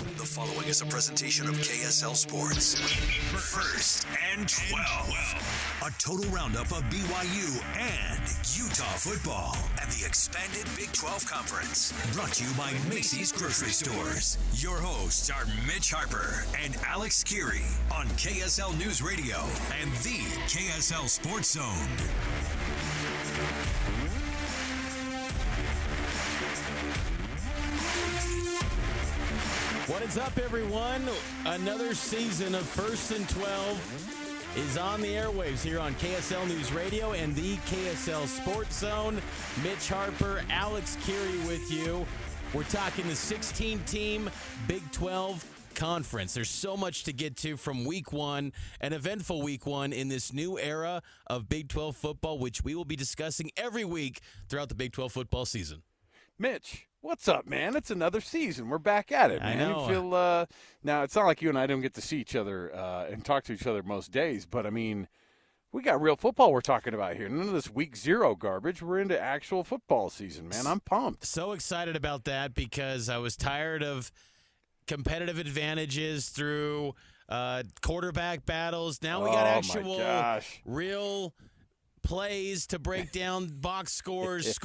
The following is a presentation of KSL Sports. First and 12. A total roundup of BYU and Utah football and the expanded Big 12 Conference. Brought to you by Macy's Grocery Stores. Your hosts are Mitch Harper and Alex Kirry on KSL News Radio and the KSL Sports Zone. What is up, everyone? Another season of First and 12 is on the airwaves here on KSL News Radio and the KSL Sports Zone. Mitch Harper, Alex Kirry with you. We're talking the 16-team Big 12 Conference. There's so much to get to from week one, an eventful week one in this new era of Big 12 football, which we will be discussing every week throughout the Big 12 football season. Mitch, what's up, man? It's another season. We're back at it, man. I know. You feel, now, it's not like you and I don't get to see each other and talk to each other most days, but, I mean, we got real football we're talking about here. None of this week zero garbage. We're into actual football season, man. I'm pumped. So excited about that because I was tired of competitive advantages through quarterback battles. Now we got actual real plays to break down box scores,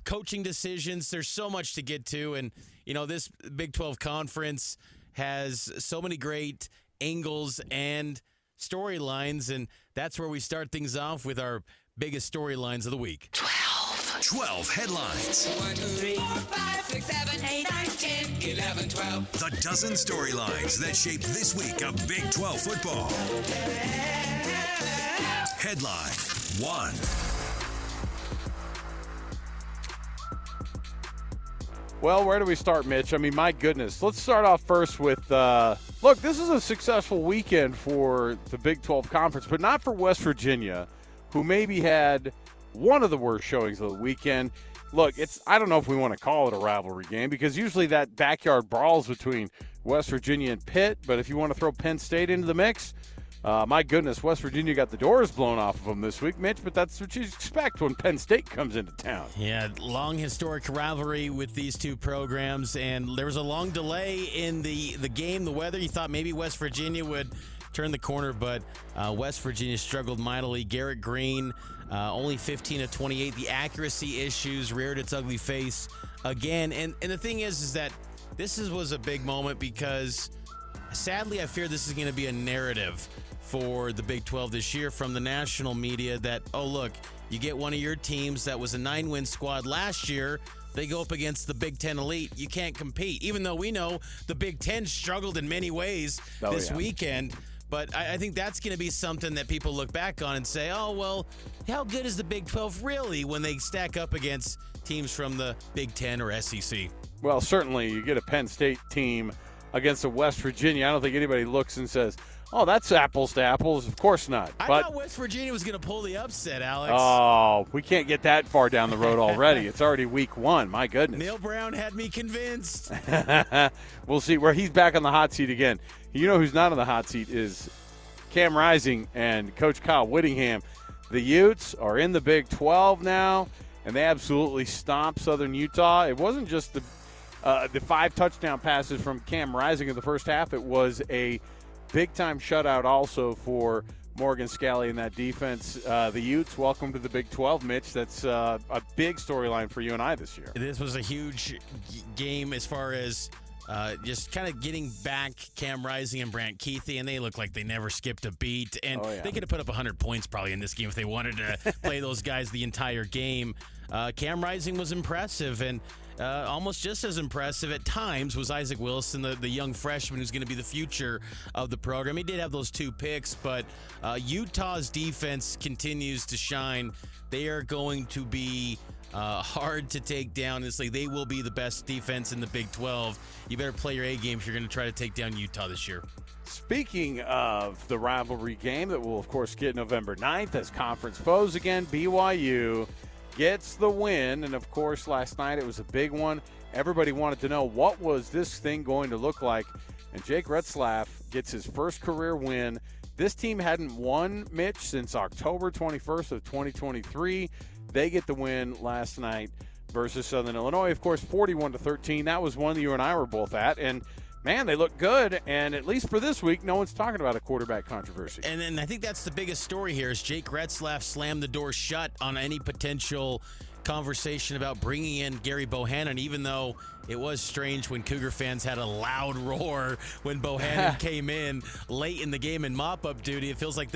coaching decisions. There's so much to get to. And, you know, this Big 12 conference has so many great angles and storylines. And that's where we start things off with our biggest storylines of the week. 12 headlines. 1, 2, 3, 4, 5, 6, 7, 8, 9, 10, 11, 12. The dozen storylines that shape this week of Big 12 football. Headline 1. Well, where do we start, Mitch? I mean, my goodness. Let's start off first with, look, this is a successful weekend for the Big 12 Conference, but not for West Virginia, who maybe had one of the worst showings of the weekend. Look, I don't know if we want to call it a rivalry game because usually that backyard brawls between West Virginia and Pitt, but if you want to throw Penn State into the mix, my goodness, West Virginia got the doors blown off of them this week, Mitch, but that's what you expect when Penn State comes into town. Yeah, long historic rivalry with these two programs, and there was a long delay in the game, the weather. You thought maybe West Virginia would turn the corner, but West Virginia struggled mightily. Garrett Green, only 15 of 28. The accuracy issues reared its ugly face again. And the thing is that this was a big moment because, sadly, I fear this is going to be a narrative for the Big 12 this year from the national media that, oh, look, you get one of your teams that was a 9-win squad last year. They go up against the Big Ten elite. You can't compete, even though we know the Big Ten struggled in many ways this weekend. But I think that's going to be something that people look back on and say, oh, well, how good is the Big 12 really when they stack up against teams from the Big Ten or SEC? Well, certainly you get a Penn State team against a West Virginia. I don't think anybody looks and says, oh, that's apples to apples. Of course not. I thought West Virginia was going to pull the upset, Alex. Oh, we can't get that far down the road already. It's already week one. My goodness. Neil Brown had me convinced. We'll see where he's back on the hot seat again. You know who's not on the hot seat is Cam Rising and Coach Kyle Whittingham. The Utes are in the Big 12 now, and they absolutely stomped Southern Utah. It wasn't just the 5 touchdown passes from Cam Rising in the first half. It was a big-time shutout also for Morgan Scalley and that defense. The Utes, welcome to the Big 12, Mitch. That's a big storyline for you and I this year. This was a huge game as far as just kind of getting back Cam Rising and Brant Keithy, and they look like they never skipped a beat. And they could have put up 100 points probably in this game if they wanted to play those guys the entire game. Cam Rising was impressive, and almost just as impressive at times was Isaac Wilson, the young freshman who's going to be the future of the program. He did have those 2 picks, but Utah's defense continues to shine. They are going to be hard to take down. It's like they will be the best defense in the Big 12. You better play your A game if you're going to try to take down Utah this year. Speaking of the rivalry game that we'll, of course, get November 9th as conference foes again, BYU gets the win. And, of course, last night it was a big one. Everybody wanted to know what was this thing going to look like. And Jake Retzlaff gets his first career win. This team hadn't won, Mitch, since October 21st of 2023. They get the win last night. versus Southern Illinois. Of course, 41-13. That was one that you and I were both at. And, man, they look good. And at least for this week, no one's talking about a quarterback controversy. And then I think that's the biggest story here is Jake Retzlaff slammed the door shut on any potential conversation about bringing in Gary Bohannon, even though it was strange when Cougar fans had a loud roar when Bohannon came in late in the game in mop-up duty. It feels like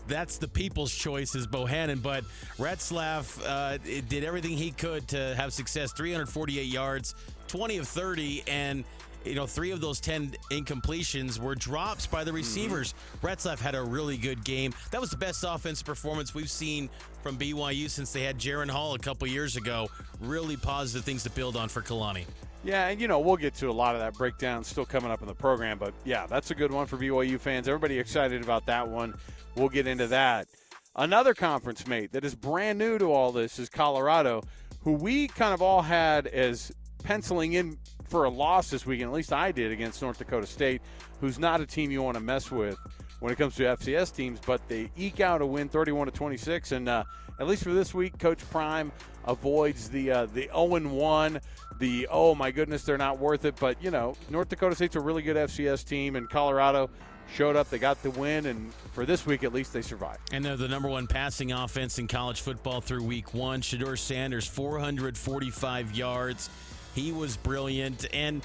that's the people's choice is Bohannon, but Retzlaff did everything he could to have success. 348 yards, 20 of 30, and 3 of those 10 incompletions were drops by the receivers. Retzlaff had a really good game. That was the best offensive performance we've seen from BYU since they had Jaron Hall a couple years ago. Really positive things to build on for Kalani. Yeah, and, we'll get to a lot of that breakdown still coming up in the program. But, yeah, that's a good one for BYU fans. Everybody excited about that one. We'll get into that. Another conference mate that is brand new to all this is Colorado, who we kind of all had as penciling in for a loss this weekend. At least I did against North Dakota State, who's not a team you want to mess with when it comes to FCS teams. But they eke out a win 31-26. And at least for this week, Coach Prime avoids the 0-1, the, oh, my goodness, they're not worth it. But, North Dakota State's a really good FCS team, and Colorado showed up. They got the win, and for this week, at least, they survived. And they're the number one passing offense in college football through week 1. Shedeur Sanders, 445 yards. He was brilliant. And,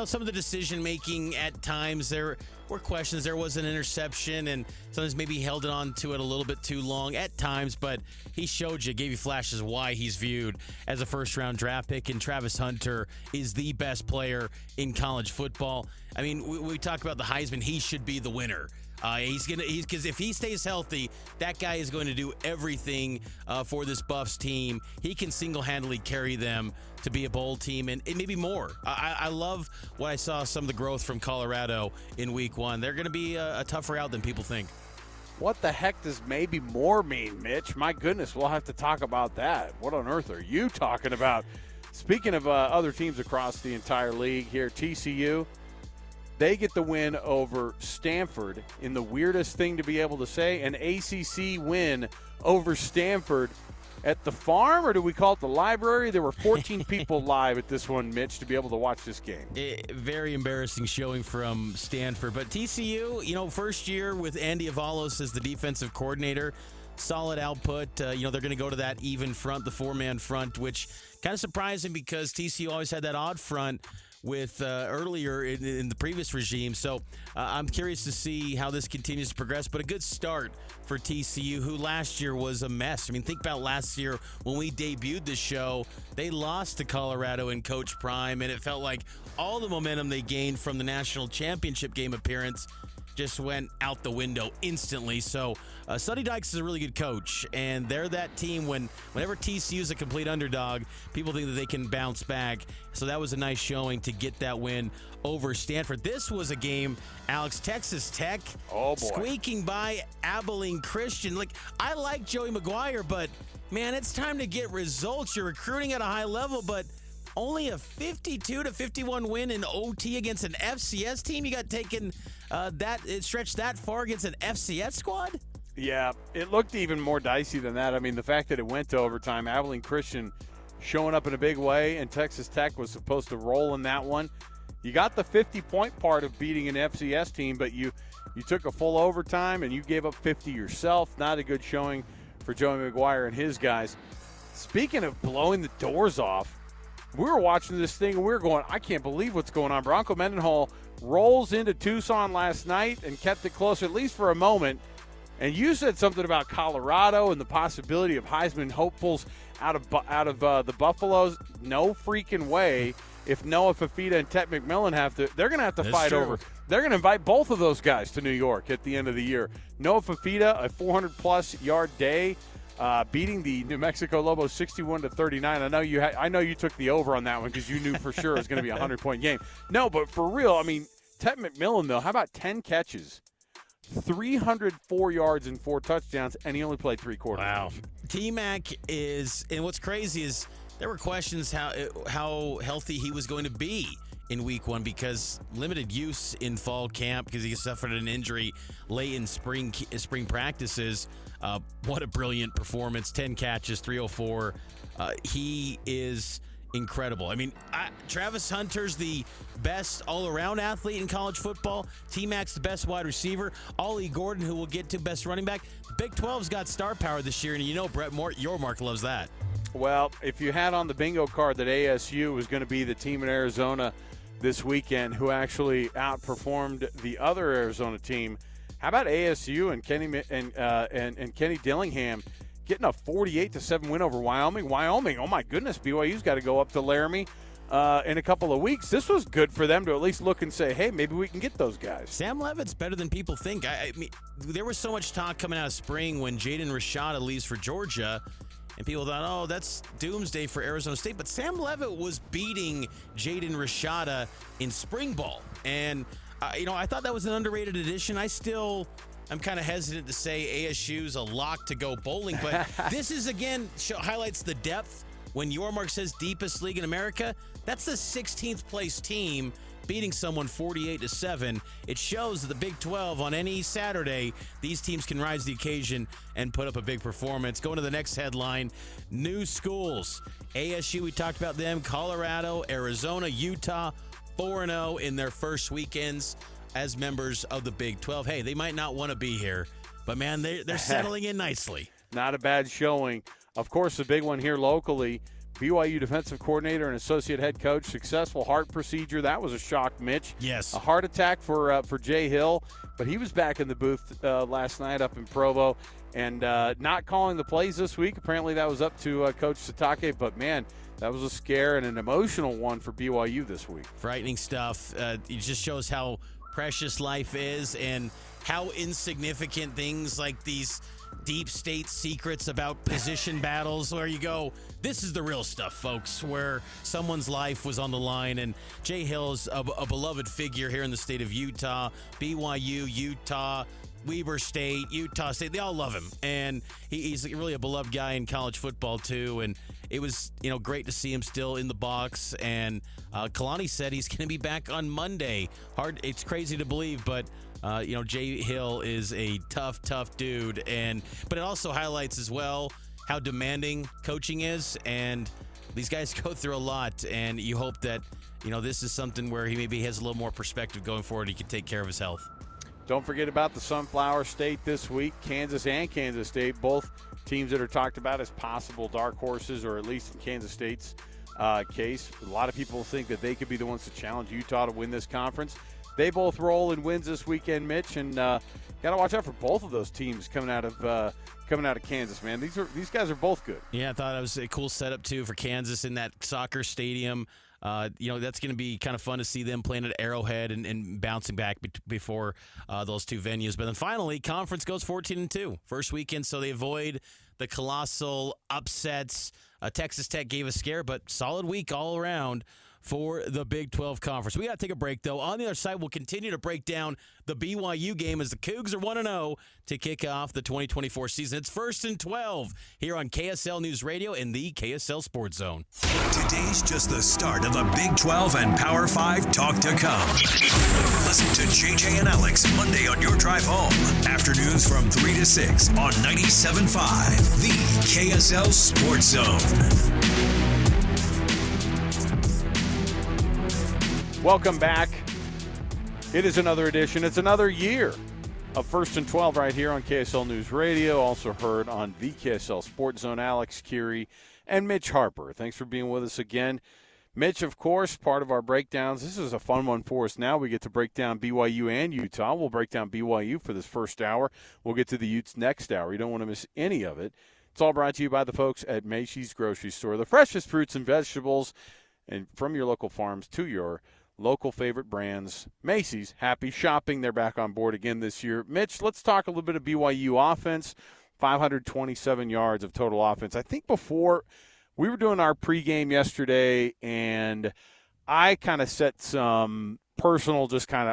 some of the decision-making at times, there were questions. There was an interception, and sometimes maybe he held on to it a little bit too long at times, but he showed you, gave you flashes why he's viewed as a first-round draft pick, and Travis Hunter is the best player in college football. I mean, we talk about the Heisman. He should be the winner. Because if he stays healthy, that guy is going to do everything for this Buffs team. He can single-handedly carry them to be a bowl team and maybe more. I love what I saw, some of the growth from Colorado in week 1. They're going to be a tougher out than people think. What the heck does maybe more mean, Mitch? My goodness, we'll have to talk about that. What on earth are you talking about? Speaking of other teams across the entire league here, TCU, they get the win over Stanford in the weirdest thing to be able to say, an ACC win over Stanford at the farm, or do we call it the library? There were 14 people live at this one, Mitch, to be able to watch this game. Very embarrassing showing from Stanford. But TCU, first year with Andy Avalos as the defensive coordinator, solid output. They're going to go to that even front, the 4-man front, which kind of surprising because TCU always had that odd front with earlier in the previous regime. So I'm curious to see how this continues to progress, but a good start for TCU, who last year was a mess. I mean, think about last year when we debuted the show, they lost to Colorado in Coach Prime, and it felt like all the momentum they gained from the national championship game appearance just went out the window instantly. So Sonny Dykes is a really good coach, and they're that team whenever TCU is a complete underdog, people think that they can bounce back. So that was a nice showing to get that win over Stanford. This was a game, Alex, Texas Tech squeaking by Abilene Christian. I like Joey McGuire, but, man, it's time to get results. You're recruiting at a high level, but only a 52-51 win in OT against an FCS team. You got taken it stretched that far against an FCS squad? Yeah, it looked even more dicey than that. I mean, the fact that it went to overtime, Abilene Christian showing up in a big way, and Texas Tech was supposed to roll in that one. You got the 50-point part of beating an FCS team, but you took a full overtime and you gave up 50 yourself. Not a good showing for Joey McGuire and his guys. Speaking of blowing the doors off, we were watching this thing and we were going, I can't believe what's going on. Bronco Mendenhall rolls into Tucson last night and kept it close, at least for a moment. And you said something about Colorado and the possibility of Heisman hopefuls out of the Buffaloes. No freaking way. If Noah Fafita and Tet McMillan they're going to have to fight over. They're going to invite both of those guys to New York at the end of the year. Noah Fafita, a 400-plus yard day, beating the New Mexico Lobos 61-39. I know you took the over on that one because you knew for sure it was going to be a 100-point game. No, but for real, I mean, Tet McMillan, though, how about 10 catches, 304 yards and 4 touchdowns, and he only played 3 quarters. Wow. T-Mac is, and what's crazy is there were questions how healthy he was going to be in week 1 because limited use in fall camp because he suffered an injury late in spring practices. What a brilliant performance. 10 catches, 304. He is incredible. I mean, Travis Hunter's the best all-around athlete in college football. T-Mac's the best wide receiver. Ollie Gordon, who we'll get to, best running back. The Big 12's got star power this year, and you know Brett Yormark loves that. Well, if you had on the bingo card that ASU was going to be the team in Arizona this weekend who actually outperformed the other Arizona team, how about ASU and Kenny Dillingham getting a 48-7 win over Wyoming? Wyoming, oh my goodness, BYU's got to go up to Laramie in a couple of weeks. This was good for them to at least look and say, hey, maybe we can get those guys. Sam Levitt's better than people think. I mean, there was so much talk coming out of spring when Jaden Rashada leaves for Georgia, and people thought, oh, that's doomsday for Arizona State. But Sam Levitt was beating Jaden Rashada in spring ball. And, I thought that was an underrated addition. I'm kind of hesitant to say ASU's a lock to go bowling, but this is, again, highlights the depth. When Yormark says deepest league in America, that's the 16th place team beating someone 48-7. It shows that the Big 12 on any Saturday, these teams can rise to the occasion and put up a big performance. Going to the next headline, new schools. ASU, we talked about them. Colorado, Arizona, Utah, 4-0 in their first weekends as members of the Big 12. Hey, they might not want to be here, but, man, they're settling in nicely. Not a bad showing. Of course, the big one here locally, BYU defensive coordinator and associate head coach, successful heart procedure. That was a shock, Mitch. Yes. A heart attack for Jay Hill, but he was back in the booth last night up in Provo and not calling the plays this week. Apparently that was up to Coach Satake, but, man, that was a scare and an emotional one for BYU this week. Frightening stuff. It just shows how precious life is and how insignificant things like these deep state secrets about position battles where you go, this is the real stuff, folks, where someone's life was on the line. And Jay Hill's a beloved figure here in the state of Utah. BYU, Utah, Weber State, Utah State, they all love him. And he's really a beloved guy in college football, too. And it was, great to see him still in the box. And Kalani said he's going to be back on Monday. It's crazy to believe, but Jay Hill is a tough dude. But it also highlights as well how demanding coaching is. And these guys go through a lot. And you hope that, this is something where he maybe has a little more perspective going forward. He can take care of his health. Don't forget about the Sunflower State this week. Kansas and Kansas State, both teams that are talked about as possible dark horses, or at least in Kansas State's case. A lot of people think that they could be the ones to challenge Utah to win this conference. They both roll in wins this weekend, Mitch, and got to watch out for both of those teams coming out of Kansas, man. These guys are both good. Yeah, I thought it was a cool setup too for Kansas in that soccer stadium. That's going to be kind of fun to see them playing at Arrowhead and bouncing back before those two venues. But then finally, conference goes 14-2 first weekend, so they avoid the colossal upsets. Texas Tech gave a scare, but solid week all around for the Big 12 Conference. We got to take a break, though. On the other side, we'll continue to break down the BYU game as the Cougs are 1-0 to kick off the 2024 season. It's 1st and 12 here on KSL News Radio in the KSL Sports Zone. Today's just the start of the Big 12 and Power 5 talk to come. Listen to JJ and Alex Monday on your drive home. Afternoons from 3 to 6 on 97.5, the KSL Sports Zone. Welcome back. It is another edition. It's another year of 1st and 12 right here on KSL News Radio. Also heard on the KSL Sports Zone. Alex, Kirry, and Mitch Harper. Thanks for being with us again. Mitch, of course, part of our breakdowns. This is a fun one for us now. We get to break down BYU and Utah. We'll break down BYU for this first hour. We'll get to the Utes next hour. You don't want to miss any of it. It's all brought to you by the folks at Macy's Grocery Store. The freshest fruits and vegetables and from your local farms to your local favorite brands. Macy's, happy shopping. They're back on board again this year. Mitch, let's talk a little bit of BYU offense. 527 yards of total offense. I think before we were doing our pregame yesterday, and I kind of set some personal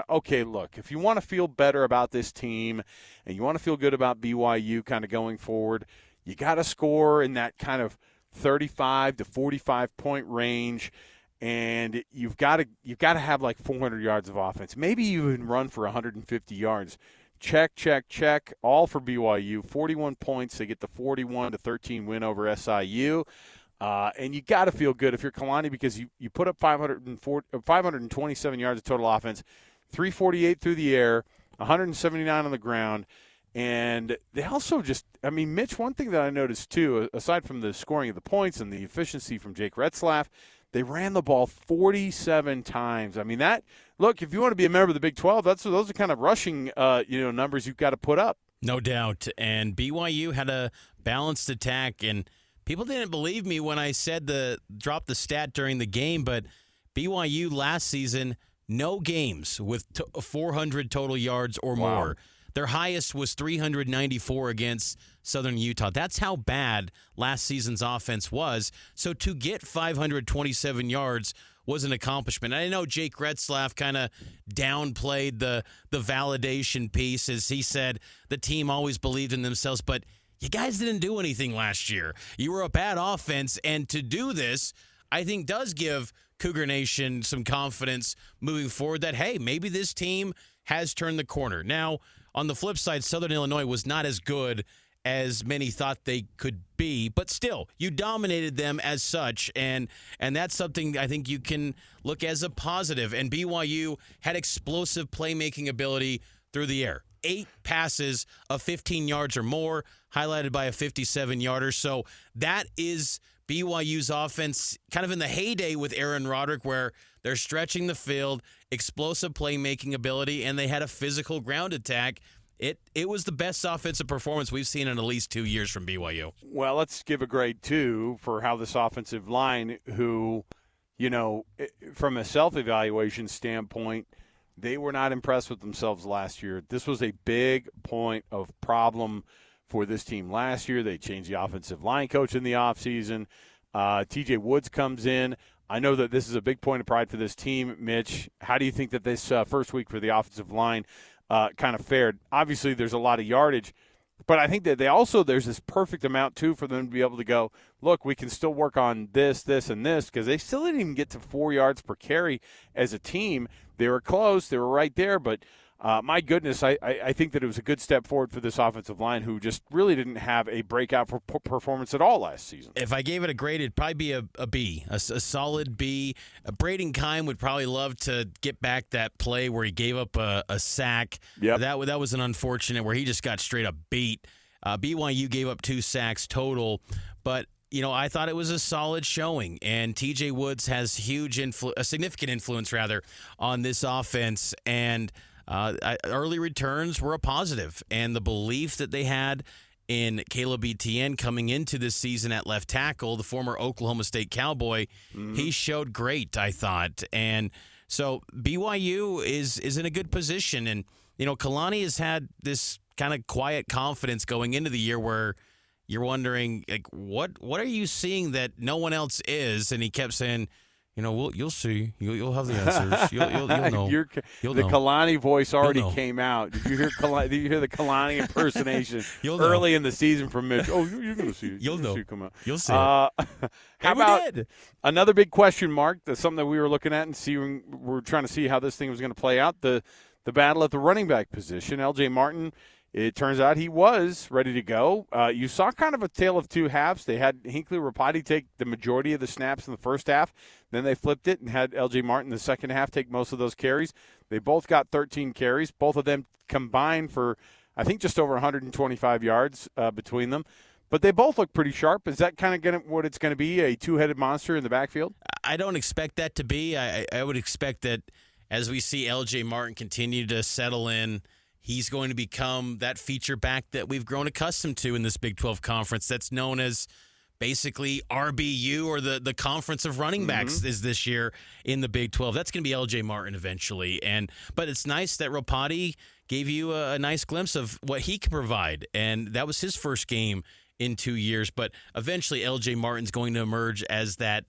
okay, look, if you want to feel better about this team and you want to feel good about BYU kind of going forward, you got to score in that kind of 35 to 45 point range. and you've got to have like 400 yards of offense. Maybe even run for 150 yards. Check, check, check. All for BYU. 41 points. They get the 41-13 win over SIU. And you got to feel good if you're Kalani because you put up 527 yards of total offense, 348 through the air, 179 on the ground. And they also Mitch, one thing that I noticed too, aside from the scoring of the points and the efficiency from Jake Retzlaff, they ran the ball 47 times. I mean, look, if you want to be a member of the Big 12, those are kind of rushing numbers you've got to put up. No doubt. And BYU had a balanced attack, and people didn't believe me when I said drop the stat during the game, but BYU last season, no games with 400 total yards or more. Their highest was 394 against Southern Utah. That's how bad last season's offense was. So to get 527 yards was an accomplishment. I know Jake Retzlaff kind of downplayed the validation piece as he said the team always believed in themselves, but you guys didn't do anything last year. You were a bad offense, and to do this, I think does give Cougar Nation some confidence moving forward that, hey, maybe this team has turned the corner. Now, on the flip side, Southern Illinois was not as good as many thought they could be, but still, you dominated them as such, and that's something I think you can look as a positive. And BYU had explosive playmaking ability through the air. 8 passes of 15 yards or more, highlighted by a 57-yarder. So that is BYU's offense kind of in the heyday with Aaron Roderick, where they're stretching the field, explosive playmaking ability, and they had a physical ground attack. It was the best offensive performance we've seen in at least 2 years from BYU. Well, let's give a grade, too, for how this offensive line, who, from a self-evaluation standpoint, they were not impressed with themselves last year. This was a big point of problem for this team last year. They changed the offensive line coach in the offseason. TJ Woods comes in. I know that this is a big point of pride for this team. Mitch, how do you think that this first week for the offensive line kind of fared? Obviously, there's a lot of yardage, but I think that there's this perfect amount, too, for them to be able to go, look, we can still work on this, and this, because they still didn't even get to 4 yards per carry as a team. They were close. They were right there, but my goodness, I think that it was a good step forward for this offensive line, who just really didn't have a breakout performance at all last season. If I gave it a grade, it'd probably be a B, a solid B. Braden Kime would probably love to get back that play where he gave up a sack. Yep. That was an unfortunate where he just got straight up beat. BYU gave up 2 sacks total, but I thought it was a solid showing, and TJ Woods has a significant influence on this offense, and early returns were a positive, and the belief that they had in Caleb Etienne coming into this season at left tackle, the former Oklahoma State Cowboy, he showed great, I thought. And so BYU is in a good position, and Kalani has had this kind of quiet confidence going into the year where you're wondering, like, what are you seeing that no one else is? And he kept saying, you'll see. You'll have the answers. You'll know. The Kalani voice already came out. Did you hear the Kalani impersonation early in the season from Mitch? Oh, you're going to see it. You'll know. See it come out. You'll see How about another big question mark? That's something that we were looking at and we're trying to see how this thing was going to play out. The battle at the running back position. LJ Martin, it turns out he was ready to go. You saw kind of a tale of two halves. They had Hinckley Rapati take the majority of the snaps in the first half. Then they flipped it and had L.J. Martin in the second half take most of those carries. They both got 13 carries. Both of them combined for, I think, just over 125 yards between them. But they both look pretty sharp. Is that kind of what it's going to be, a two-headed monster in the backfield? I don't expect that to be. I would expect that as we see L.J. Martin continue to settle in, he's going to become that feature back that we've grown accustomed to in this Big 12 conference that's known as basically RBU, or the conference of running backs is this year in the Big 12. That's going to be L.J. Martin eventually. But it's nice that Rapati gave you a nice glimpse of what he can provide, and that was his first game in 2 years. But eventually L.J. Martin's going to emerge as that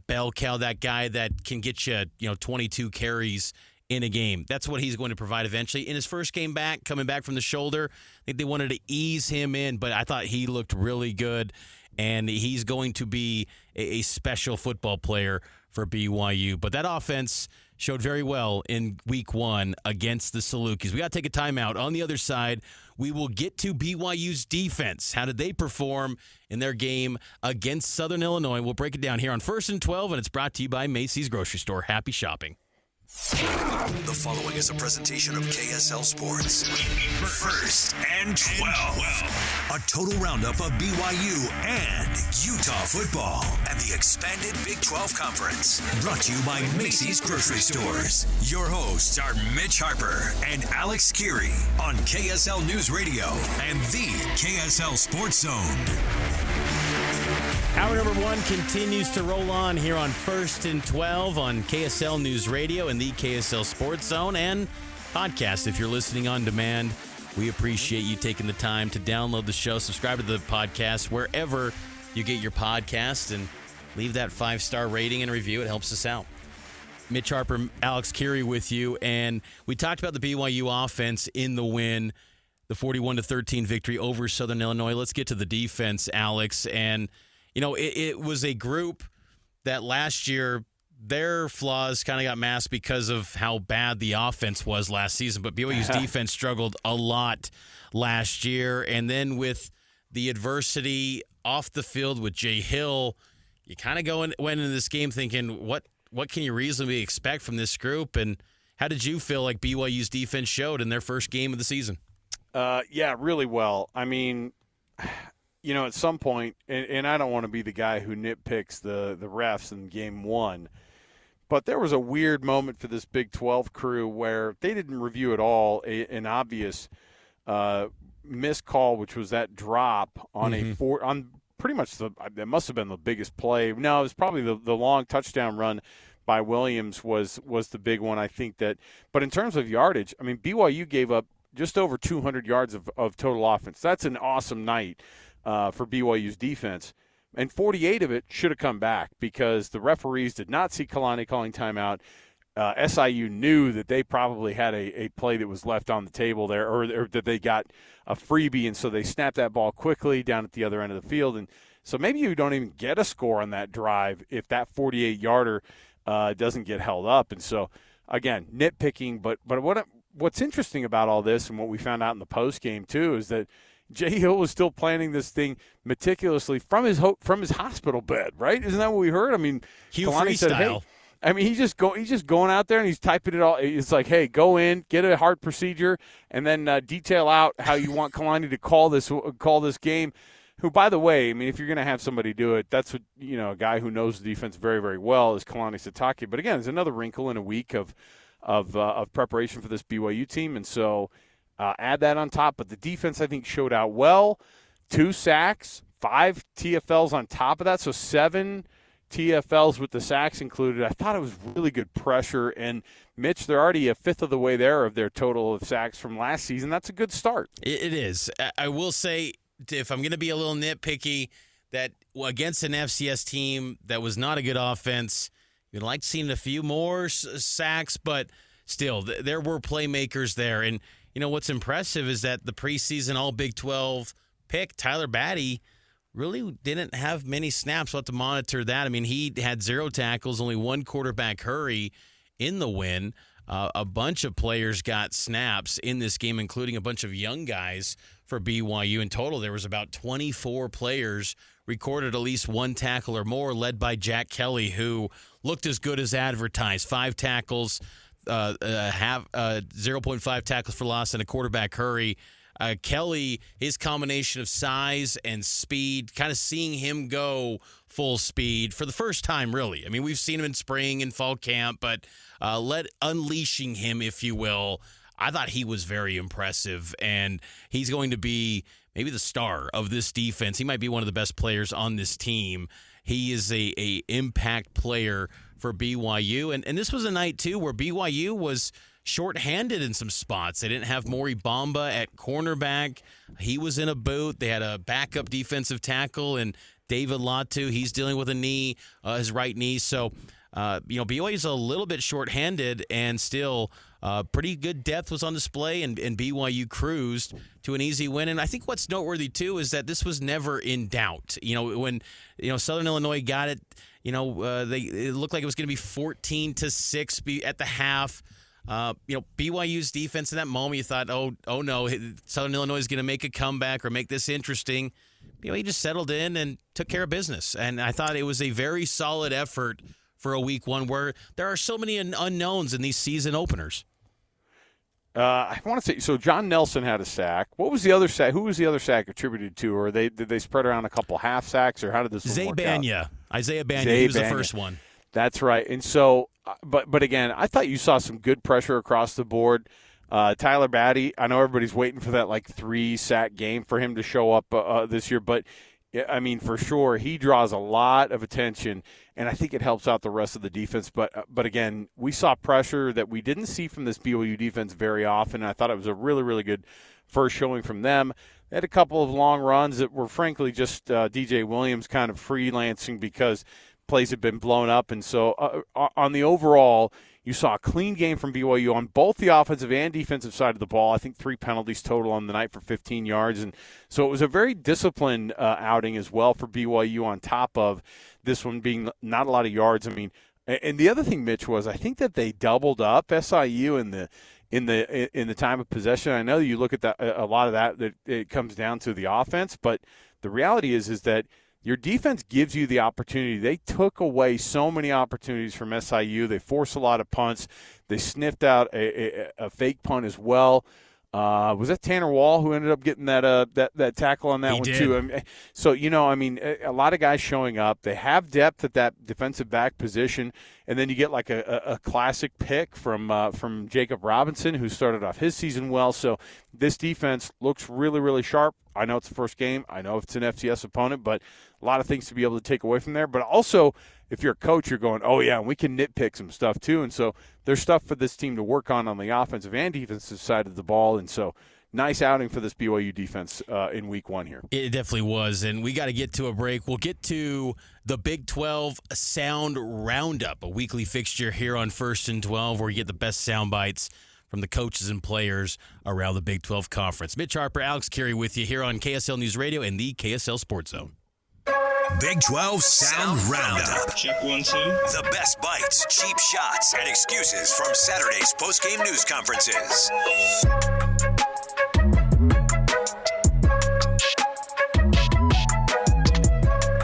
bell cow, that guy that can get you 22 carries in a game. That's what he's going to provide eventually. In his first game back, coming back from the shoulder, I think they wanted to ease him in, but I thought he looked really good, and he's going to be a special football player for BYU. But that offense showed very well in week 1 against the Salukis. We got to take a timeout. On the other side, we will get to BYU's defense. How did they perform in their game against Southern Illinois? We'll break it down here on First and 12, and it's brought to you by Macy's Grocery Store. Happy shopping. The following is a presentation of KSL Sports. First and 12. A total roundup of BYU and Utah football and the expanded Big 12 Conference. Brought to you by Macy's Grocery Stores. Your hosts are Mitch Harper and Alex Kirry on KSL News Radio and the KSL Sports Zone. Hour number 1 continues to roll on here on First and 12 on KSL News Radio and the KSL Sports Zone and podcast. If you're listening on demand, we appreciate you taking the time to download the show, subscribe to the podcast wherever you get your podcast, and leave that 5-star rating and review. It helps us out. Mitch Harper, Alex Kirry with you, and we talked about the BYU offense in the win, the 41-13 victory over Southern Illinois. Let's get to the defense, Alex, and it was a group that last year, their flaws kind of got masked because of how bad the offense was last season. But BYU's defense struggled a lot last year. And then with the adversity off the field with Jay Hill, you kind of went into this game thinking, what can you reasonably expect from this group? And how did you feel like BYU's defense showed in their first game of the season? Yeah, really well. I mean, at some point, and I don't want to be the guy who nitpicks the refs in game 1, but there was a weird moment for this Big 12 crew where they didn't review at all an obvious missed call, which was that drop on on pretty much it must have been the biggest play. No, it was probably the long touchdown run by Williams was the big one, I think that. But in terms of yardage, I mean, BYU gave up just over 200 yards of total offense. That's an awesome night for BYU's defense. And 48 of it should have come back because the referees did not see Kalani calling timeout. SIU knew that they probably had a play that was left on the table there, or that they got a freebie, and so they snapped that ball quickly down at the other end of the field. And so maybe you don't even get a score on that drive if that 48-yarder doesn't get held up. And so, again, nitpicking, but what's interesting about all this and what we found out in the postgame too is that Jay Hill was still planning this thing meticulously from his hospital bed, right? Isn't that what we heard? I mean, Hugh Kalani said, hey, Freestyle. I mean, he's just going out there and he's typing it all. It's like, hey, go in, get a heart procedure, and then detail out how you want Kalani to call this game. Who, by the way, I mean, if you're going to have somebody do it, that's what a guy who knows the defense very, very well is Kalani Sitake. But again, there's another wrinkle in a week of preparation for this BYU team, and so. Add that on top, but the defense, I think, showed out well. 2 sacks, 5 TFLs on top of that, so 7 TFLs with the sacks included. I thought it was really good pressure, and Mitch, they're already a fifth of the way there of their total of sacks from last season. That's a good start. It is. I will say, if I'm going to be a little nitpicky, that against an FCS team that was not a good offense, you'd like seeing a few more sacks, but still, there were playmakers there, and what's impressive is that the preseason All Big 12 pick, Tyler Batty, really didn't have many snaps. We'll have to monitor that. I mean, he had 0 tackles, only 1 quarterback hurry in the win. A bunch of players got snaps in this game, including a bunch of young guys for BYU. In total, there was about 24 players recorded at least 1 tackle or more, led by Jack Kelly, who looked as good as advertised. 5 tackles, 0.5 tackles for loss, and a quarterback hurry. Kelly, his combination of size and speed, kind of seeing him go full speed for the first time, really. I mean, we've seen him in spring and fall camp, but unleashing him, if you will, I thought he was very impressive, and he's going to be maybe the star of this defense. He might be one of the best players on this team. He is a impact player for BYU, and this was a night, too, where BYU was shorthanded in some spots. They didn't have Maury Bamba at cornerback. He was in a boot. They had a backup defensive tackle, and David Latu, he's dealing with a knee, his right knee. So BYU's a little bit shorthanded, and still pretty good depth was on display, and BYU cruised to an easy win. And I think what's noteworthy, too, is that this was never in doubt. When Southern Illinois got it, it looked like it was going to be 14-6 at the half. BYU's defense in that moment, you thought, oh no, Southern Illinois is going to make a comeback or make this interesting. BYU just settled in and took care of business. And I thought it was a very solid effort for a week one where there are so many unknowns in these season openers. I want to say, so John Nelson had a sack. What was the other sack? Who was the other sack attributed to? Or did they spread around a couple half sacks, or how did this one work out? Isaiah Banya, he was the first one. That's right. And so, but again, I thought you saw some good pressure across the board. Tyler Batty, I know everybody's waiting for that 3-sack game for him to show up this year, but I mean, for sure, he draws a lot of attention, and I think it helps out the rest of the defense. But again, we saw pressure that we didn't see from this BYU defense very often, and I thought it was a really, really good first showing from them. They had a couple of long runs that were, frankly, just DJ Williams kind of freelancing because plays had been blown up. And so on the overall, you saw a clean game from BYU on both the offensive and defensive side of the ball. I think 3 penalties total on the night for 15 yards. And so it was a very disciplined outing as well for BYU, on top of this one being not a lot of yards. I mean, and the other thing, Mitch, was I think that they doubled up SIU in the time of possession. I know you look at that, a lot of that it comes down to the offense, but the reality is that your defense gives you the opportunity. They took away so many opportunities from SIU. They forced a lot of punts. They sniffed out a fake punt as well. Was that Tanner Wall who ended up getting that tackle on that one too? I mean, so a lot of guys showing up. They have depth at that defensive back position, and then you get like a classic pick from Jacob Robinson, who started off his season well. So this defense looks really, really sharp. I know it's the first game. I know it's an FCS opponent, but a lot of things to be able to take away from there. But also, if you're a coach, you're going, oh, yeah, we can nitpick some stuff too. And so there's stuff for this team to work on the offensive and defensive side of the ball. And so nice outing for this BYU defense in week one here. It definitely was. And we got to get to a break. We'll get to the Big 12 Sound Roundup, a weekly fixture here on 1st and 12, where you get the best sound bites from the coaches and players around the Big 12 Conference. Mitch Harper, Alex Kirry with you here on KSL News Radio and the KSL Sports Zone. Big 12 Sound Roundup. Check 1, 2. The best bites, cheap shots, and excuses from Saturday's postgame news conferences.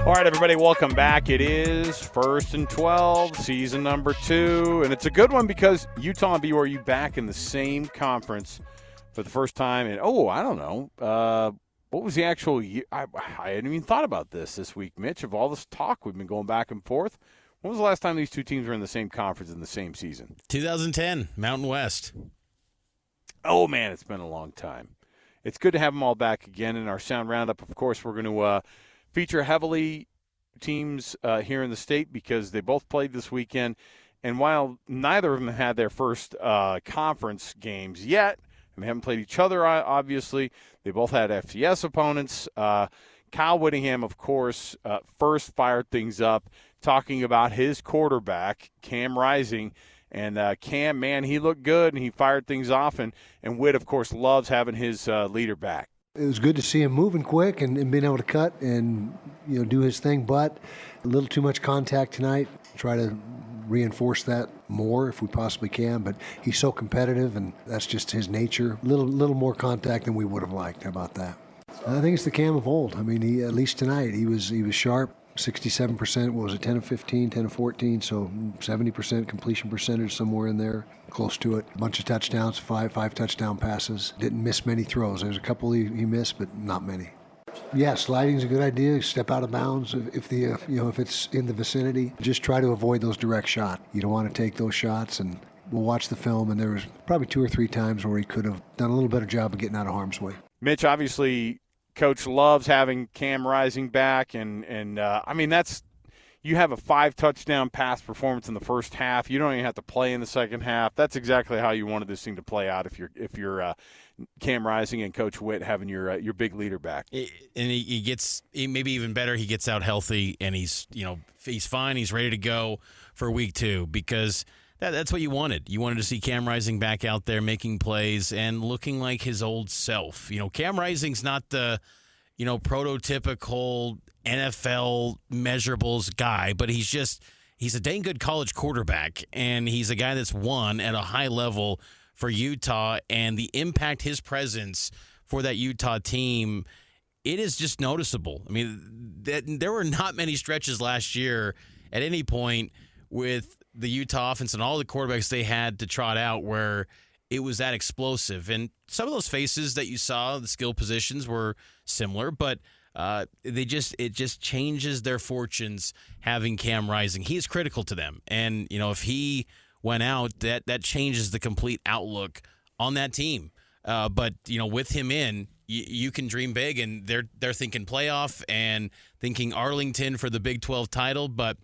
All right, everybody, welcome back. It is 1st and 12, season number 2, and it's a good one because Utah and BYU back in the same conference for the first time. And, I don't know. What was the actual year? I hadn't even thought about this week, Mitch, of all this talk we've been going back and forth. When was the last time these two teams were in the same conference in the same season? 2010, Mountain West. Oh, man, it's been a long time. It's good to have them all back again in our Sound Roundup. Of course, we're going to feature heavily teams here in the state because they both played this weekend. And while neither of them had their first conference games yet, and they haven't played each other, obviously, they both had FCS opponents. Kyle Whittingham, of course, first fired things up, talking about his quarterback, Cam Rising. And Cam, man, he looked good, and he fired things off. And Whit, of course, loves having his leader back. It was good to see him moving quick and being able to cut and do his thing, but a little too much contact tonight. Try to reinforce that more if we possibly can, but he's so competitive, and that's just his nature. A little more contact than we would have liked. How about that? I think it's the Cam of old. I mean, he, at least tonight, he was sharp. 67%, what was it, 10 of 15, 10 of 14, so 70% completion percentage, somewhere in there, close to it. A bunch of touchdowns, five touchdown passes. Didn't miss many throws. There's a couple he missed, but not many. Yeah, sliding's a good idea. Step out of bounds if it's in the vicinity. Just try to avoid those direct shots. You don't want to take those shots, and we'll watch the film, and there was probably 2 or 3 times where he could have done a little better job of getting out of harm's way. Mitch, obviously, Coach loves having Cam Rising back, and I mean, that's you have a 5-touchdown pass performance in the first half. You don't even have to play in the second half. That's exactly how you wanted this thing to play out if you're Cam Rising and Coach Witt having your big leader back. And he gets maybe even better. He gets out healthy and he's fine. He's ready to go for week 2 because that's what you wanted. You wanted to see Cam Rising back out there making plays and looking like his old self. Cam Rising's not the prototypical NFL measurables guy, but he's a dang good college quarterback, and he's a guy that's won at a high level for Utah, and the impact his presence for that Utah team, it is just noticeable. I mean, there were not many stretches last year at any point with the Utah offense and all the quarterbacks they had to trot out where it was that explosive. And some of those faces that you saw, the skill positions were similar, but it just changes their fortunes having Cam Rising. He is critical to them. And, if he went out, that changes the complete outlook on that team. But with him in, you can dream big, and they're thinking playoff and thinking Arlington for the Big 12 title. But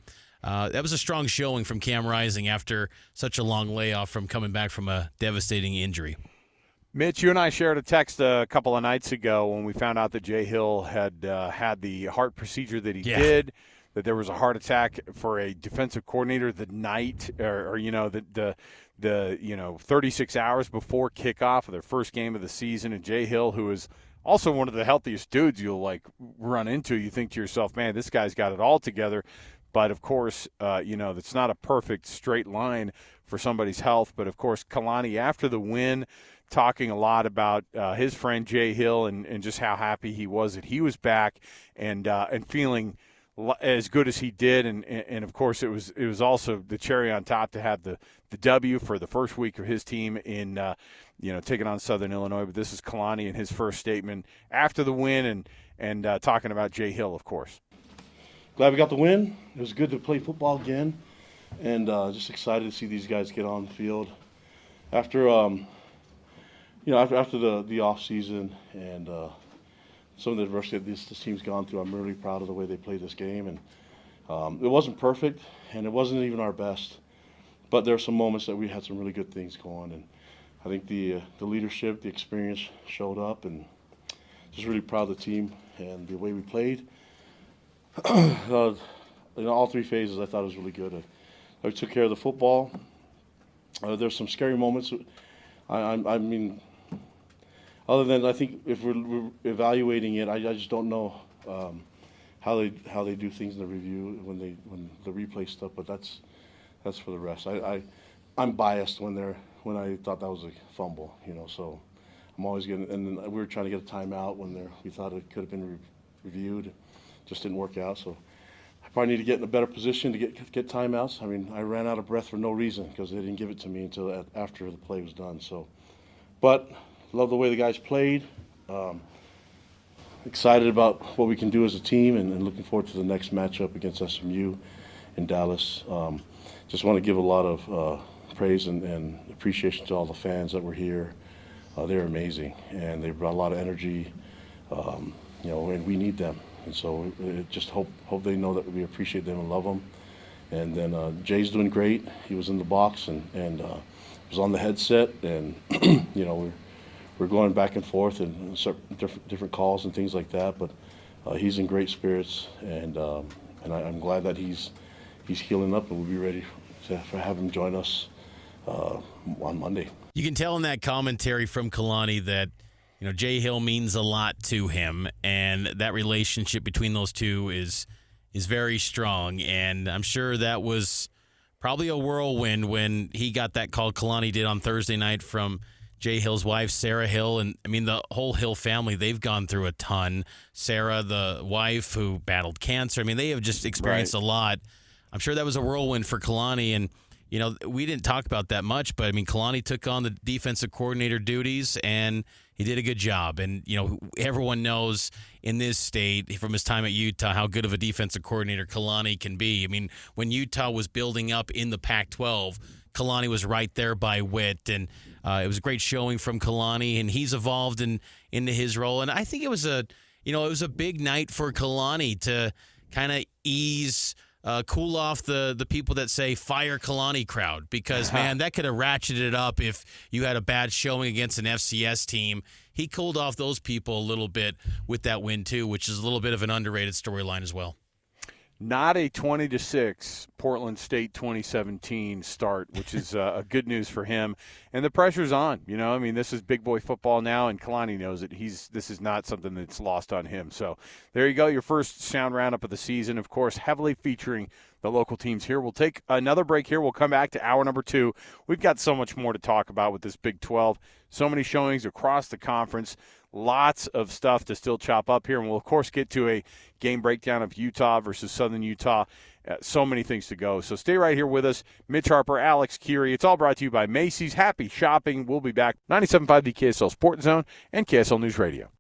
that was a strong showing from Cam Rising after such a long layoff from coming back from a devastating injury. Mitch, you and I shared a text a couple of nights ago when we found out that Jay Hill had had the heart procedure that he did, that there was a heart attack for a defensive coordinator the night or the 36 hours before kickoff of their first game of the season. And Jay Hill, who is also one of the healthiest dudes you'll run into, you think to yourself, man, this guy's got it all together. But, of course, that's not a perfect straight line for somebody's health. But, of course, Kalani, after the win, talking a lot about his friend Jay Hill and just how happy he was that he was back and feeling as good as he did. And of course, it was also the cherry on top to have the W for the first week of his team in taking on Southern Illinois. But this is Kalani in his first statement after the win and talking about Jay Hill, of course. Glad we got the win. It was good to play football again, and just excited to see these guys get on the field after the off season and some of the adversity that this team's gone through. I'm really proud of the way they played this game, and it wasn't perfect, and it wasn't even our best, but there were some moments that we had some really good things going, and I think the leadership, the experience showed up, and just really proud of the team and the way we played. All 3 phases I thought it was really good. I took care of the football. There's some scary moments. I mean, other than I think if we're evaluating it, I just don't know how they do things in the review when the replay stuff. But that's for the rest. I'm biased when I thought that was a fumble, So I'm always getting. And then we were trying to get a timeout when we thought it could have been reviewed. Just didn't work out. So I probably need to get in a better position to get timeouts. I mean, I ran out of breath for no reason because they didn't give it to me until after the play was done. So, but love the way the guys played. Excited about what we can do as a team and looking forward to the next matchup against SMU in Dallas. Just want to give a lot of praise and appreciation to all the fans that were here. They're amazing, and they brought a lot of energy, and we need them. And so just hope they know that we appreciate them and love them. And then Jay's doing great. He was in the box and was on the headset, and we're going back and forth and different calls and things like that. But he's in great spirits, and I'm glad that he's healing up, and we'll be ready to have him join us on Monday. You can tell in that commentary from Kalani that Jay Hill means a lot to him, and that relationship between those two is very strong. And I'm sure that was probably a whirlwind when he got that call Kalani did on Thursday night from Jay Hill's wife, Sarah Hill. And, I mean, the whole Hill family, they've gone through a ton. Sarah, the wife who battled cancer, I mean, they have just experienced a lot. I'm sure that was a whirlwind for Kalani. And, we didn't talk about that much, but, I mean, Kalani took on the defensive coordinator duties, and he did a good job. And, everyone knows in this state from his time at Utah how good of a defensive coordinator Kalani can be. I mean, when Utah was building up in the Pac-12, Kalani was right there by Witt, and it was a great showing from Kalani, and he's evolved into his role. And I think it was a big night for Kalani to kind of ease cool off the people that say fire Kalani crowd, because, man, that could have ratcheted it up if you had a bad showing against an FCS team. He cooled off those people a little bit with that win, too, which is a little bit of an underrated storyline as well. Not a 20-6 Portland State 2017 start, which is a good news for him. And the pressure's on. I mean, this is big boy football now, and Kalani knows it. This is not something that's lost on him. So there you go, your first Sound Roundup of the season, of course, heavily featuring the local teams here. We'll take another break here. We'll come back to hour number 2. We've got so much more to talk about with this Big 12. So many showings across the conference. Lots of stuff to still chop up here. And we'll, of course, get to a game breakdown of Utah versus Southern Utah. So many things to go. So stay right here with us. Mitch Harper, Alex Kirry. It's all brought to you by Macy's. Happy shopping. We'll be back. 97.5 the KSL Sports Zone and KSL News Radio.